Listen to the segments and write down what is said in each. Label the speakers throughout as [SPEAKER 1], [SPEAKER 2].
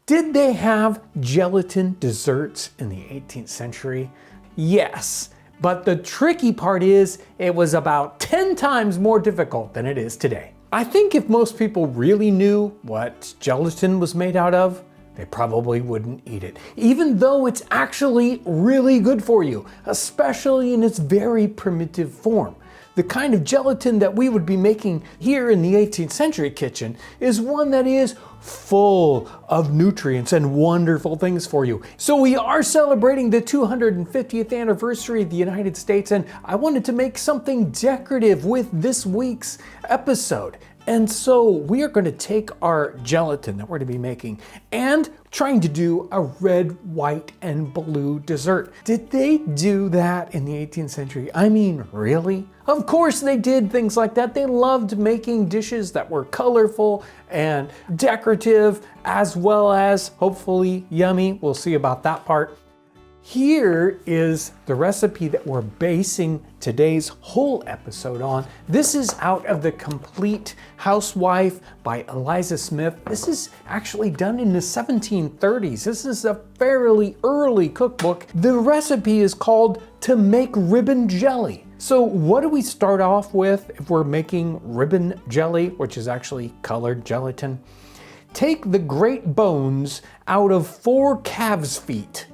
[SPEAKER 1] Did they have gelatin desserts in the 18th century? Yes, but the tricky part is it was about 10 times more difficult than it is today. I think if most people really knew what gelatin was made out of, they probably wouldn't eat it, even though it's actually really good for you, especially in its very primitive form. The kind of gelatin that we would be making here in the 18th century kitchen is one that is full of nutrients and wonderful things for you. So we are celebrating the 250th anniversary of the United States, and I wanted to make something decorative with this week's episode. And so we are going to take our gelatin that we're going to be making and trying to do a red, white, and blue dessert. Did they do that in the 18th century? I mean, really? Of course they did things like that. They loved making dishes that were colorful and decorative, as well as hopefully yummy. We'll see about that part. Here is the recipe that we're basing today's whole episode on. This is out of The Complete Housewife by Eliza Smith. This is actually done in the 1730s. This is a fairly early cookbook. The recipe is called To Make Ribbon Jelly. So what do we start off with if we're making ribbon jelly, which is actually colored gelatin? Take the great bones out of 4 calves' feet.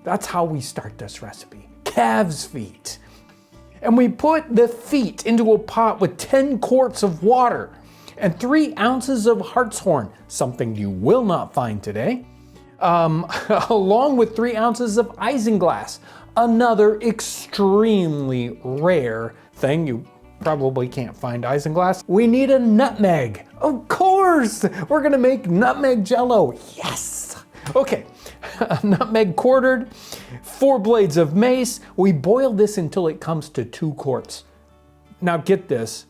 [SPEAKER 1] That's how we start this recipe, calves' feet. And we put the feet into a pot with 10 quarts of water and 3 ounces of hartshorn, something you will not find today, along with 3 ounces of isinglass, another extremely rare thing. You probably can't find isinglass. We need a nutmeg. Of course, we're gonna make nutmeg jello. Yes. Okay. Nutmeg quartered, 4 blades of mace. We boil this until it comes to 2 quarts. Now get this,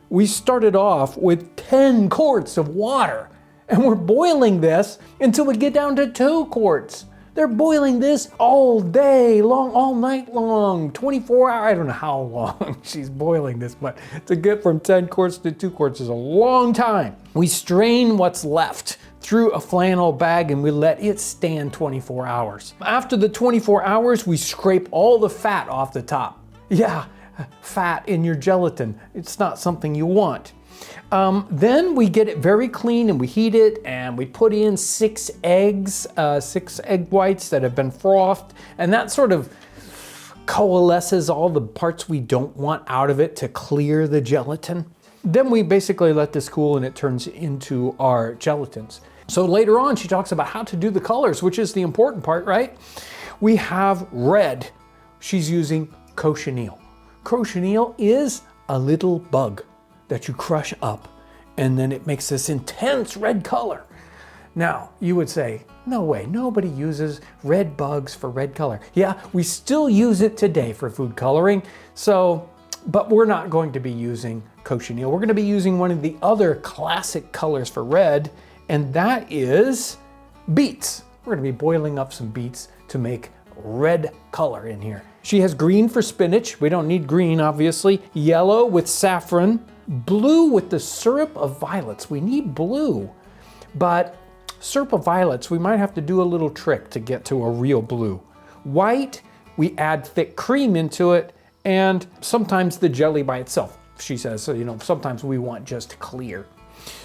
[SPEAKER 1] we started off with 10 quarts of water, and we're boiling this until we get down to 2 quarts. They're boiling this all day long, all night long, 24 hours. I don't know how long she's boiling this, but to get from 10 quarts to 2 quarts is a long time. We strain what's left through a flannel bag and we let it stand 24 hours. After the 24 hours, we scrape all the fat off the top. Yeah, fat in your gelatin. It's not something you want. Then we get it very clean and we heat it and we put in 6 eggs, 6 egg whites that have been frothed, and that sort of coalesces all the parts we don't want out of it to clear the gelatin. Then we basically let this cool and it turns into our gelatins. So later on, she talks about how to do the colors, which is the important part, right? We have red. She's using cochineal. Cochineal is a little bug that you crush up and then it makes this intense red color. Now, you would say, no way, nobody uses red bugs for red color. Yeah, we still use it today for food coloring. But we're not going to be using cochineal. We're going to be using one of the other classic colors for red, and that is beets. We're going to be boiling up some beets to make red color in here. She has green for spinach. We don't need green, obviously. Yellow with saffron. Blue with the syrup of violets. We need blue, but syrup of violets, we might have to do a little trick to get to a real blue. White, we add thick cream into it, and sometimes the jelly by itself, she says. So, sometimes we want just clear.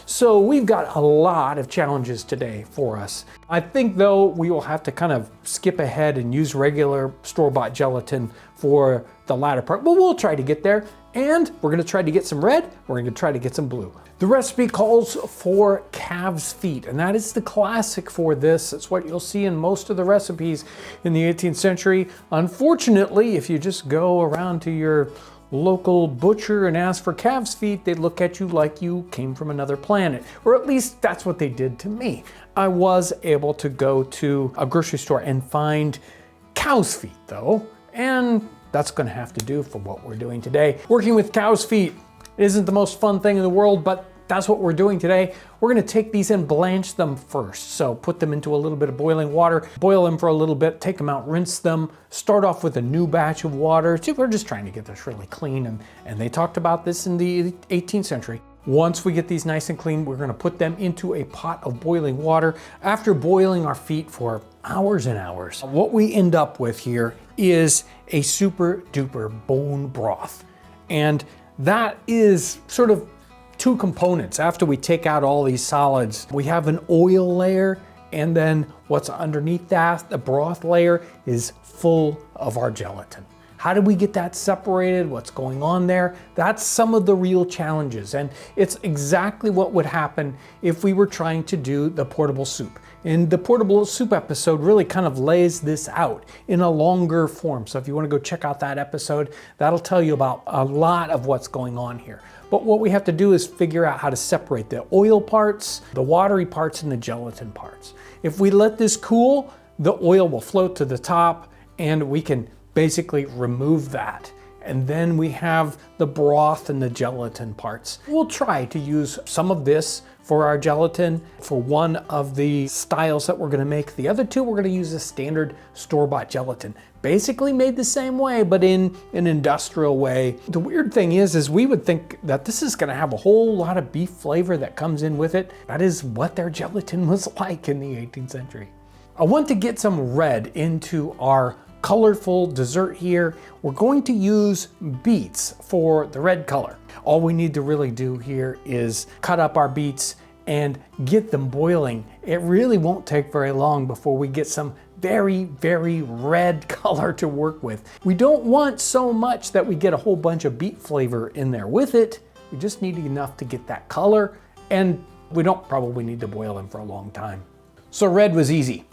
[SPEAKER 1] So we've got a lot of challenges today for us. I think though we will have to kind of skip ahead and use regular store-bought gelatin for the latter part, but we'll try to get there. And we're gonna try to get some red, we're gonna try to get some blue. The recipe calls for calves' feet, and that is the classic for this. It's what you'll see in most of the recipes in the 18th century. Unfortunately, if you just go around to your local butcher and ask for calves' feet, they'd look at you like you came from another planet. Or at least that's what they did to me. I was able to go to a grocery store and find cow's feet though, and that's gonna have to do for what we're doing today. Working with cow's feet isn't the most fun thing in the world, but that's what we're doing today. We're gonna take these and blanch them first. So put them into a little bit of boiling water, boil them for a little bit, take them out, rinse them, start off with a new batch of water. We're just trying to get this really clean, and they talked about this in the 18th century. Once we get these nice and clean, we're gonna put them into a pot of boiling water after boiling our feet for hours and hours. What we end up with here is a super duper bone broth. And that is sort of two components. After we take out all these solids, we have an oil layer, and then what's underneath that, the broth layer, is full of our gelatin. How do we get that separated? What's going on there? That's some of the real challenges. And it's exactly what would happen if we were trying to do the portable soup. And the portable soup episode really kind of lays this out in a longer form. So if you want to go check out that episode, that'll tell you about a lot of what's going on here. But what we have to do is figure out how to separate the oil parts, the watery parts, and the gelatin parts. If we let this cool, the oil will float to the top and we can basically remove that. And then we have the broth and the gelatin parts. We'll try to use some of this for our gelatin for one of the styles that we're gonna make. The other two, we're gonna use a standard store-bought gelatin. Basically made the same way, but in an industrial way. The weird thing is we would think that this is gonna have a whole lot of beef flavor that comes in with it. That is what their gelatin was like in the 18th century. I want to get some red into our colorful dessert here. We're going to use beets for the red color. All we need to really do here is cut up our beets and get them boiling. It really won't take very long before we get some very, very red color to work with. We don't want so much that we get a whole bunch of beet flavor in there with it. We just need enough to get that color, and we don't probably need to boil them for a long time. So red was easy.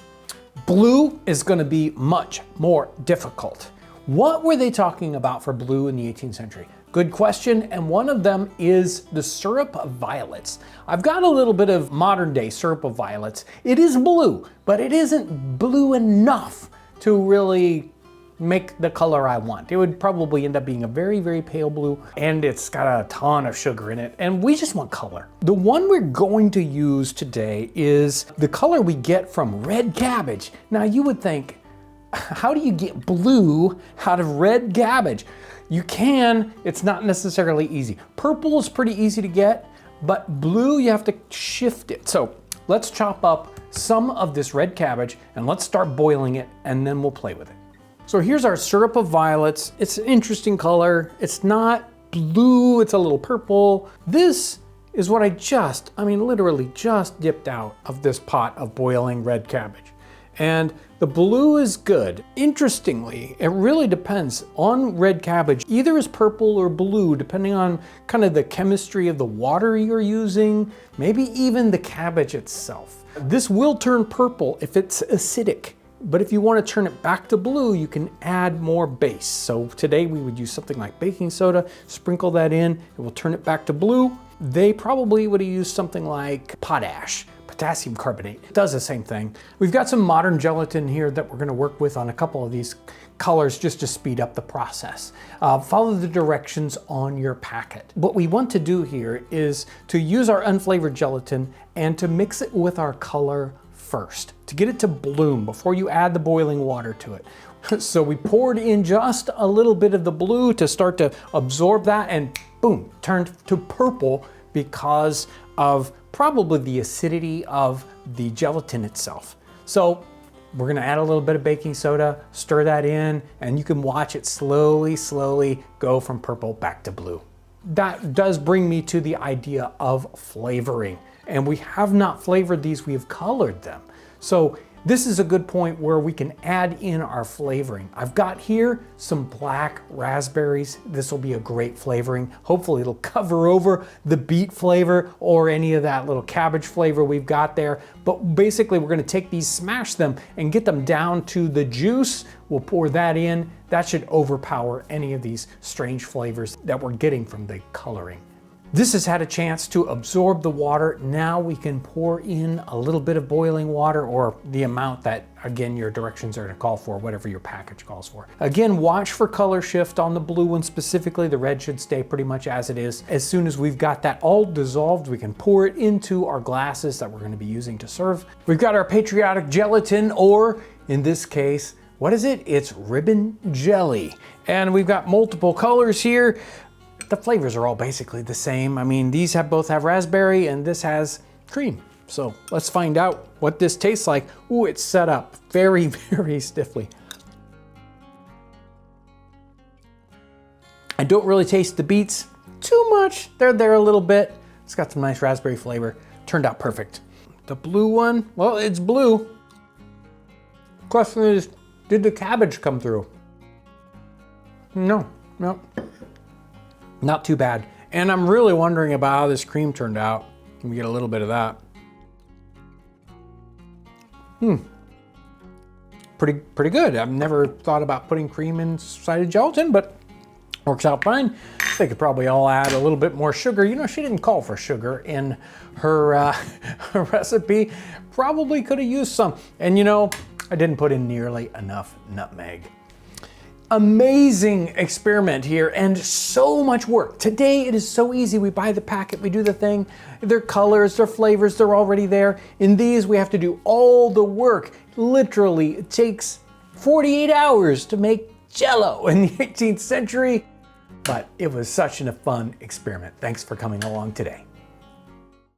[SPEAKER 1] Blue is going to be much more difficult. What were they talking about for blue in the 18th century? Good question, and one of them is the syrup of violets. I've got a little bit of modern day syrup of violets. It is blue, but it isn't blue enough to really make the color I want. It would probably end up being a very, very pale blue, and it's got a ton of sugar in it, and we just want color. The one we're going to use today is the color we get from red cabbage. Now you would think, how do you get blue out of red cabbage? You can, it's not necessarily easy. Purple is pretty easy to get, but blue, you have to shift it. So let's chop up some of this red cabbage and let's start boiling it, and then we'll play with it. So here's our syrup of violets. It's an interesting color. It's not blue, it's a little purple. This is what I literally just dipped out of this pot of boiling red cabbage. And the blue is good. Interestingly, it really depends on red cabbage. Either is purple or blue, depending on kind of the chemistry of the water you're using, maybe even the cabbage itself. This will turn purple if it's acidic. But if you want to turn it back to blue, you can add more base. So today we would use something like baking soda, sprinkle that in, it will turn it back to blue. They probably would have used something like potash, potassium carbonate. It does the same thing. We've got some modern gelatin here that we're going to work with on a couple of these colors just to speed up the process. Follow the directions on your packet. What we want to do here is to use our unflavored gelatin and to mix it with our color first to get it to bloom before you add the boiling water to it. So we poured in just a little bit of the blue to start to absorb that, and boom, turned to purple because of probably the acidity of the gelatin itself. So we're gonna add a little bit of baking soda, stir that in, and you can watch it slowly go from purple back to blue. That does bring me to the idea of flavoring. And we have not flavored these, we have colored them. So this is a good point where we can add in our flavoring. I've got here some black raspberries. This will be a great flavoring. Hopefully it'll cover over the beet flavor or any of that little cabbage flavor we've got there. But basically we're gonna take these, smash them, and get them down to the juice. We'll pour that in. That should overpower any of these strange flavors that we're getting from the coloring. This has had a chance to absorb the water. Now we can pour in a little bit of boiling water, or the amount that, again, your directions are to call for, whatever your package calls for. Again, watch for color shift on the blue one specifically. The red should stay pretty much as it is. As soon as we've got that all dissolved, we can pour it into our glasses that we're going to be using to serve. We've got our patriotic gelatin, or in this case, what is it? It's ribbon jelly. And we've got multiple colors here. the flavors are all basically the same. I mean, these both have raspberry and this has cream. So let's find out what this tastes like. Ooh, it's set up very, very stiffly. I don't really taste the beets too much. They're there a little bit. It's got some nice raspberry flavor. Turned out perfect. The blue one, well, it's blue. Question is, did the cabbage come through? No, not too bad. And I'm really wondering about how this cream turned out. Let me get a little bit of that. Pretty good. I've never thought about putting cream inside of gelatin, but works out fine. They could probably all add a little bit more sugar. You know, she didn't call for sugar in her, her recipe. Probably could have used some. And you know, I didn't put in nearly enough nutmeg. Amazing experiment here and so much work. Today it is so easy. We buy the packet, we do the thing. Their colors, their flavors, they're already there. In these, we have to do all the work. Literally, it takes 48 hours to make Jell-O in the 18th century. But it was such a fun experiment. Thanks for coming along today.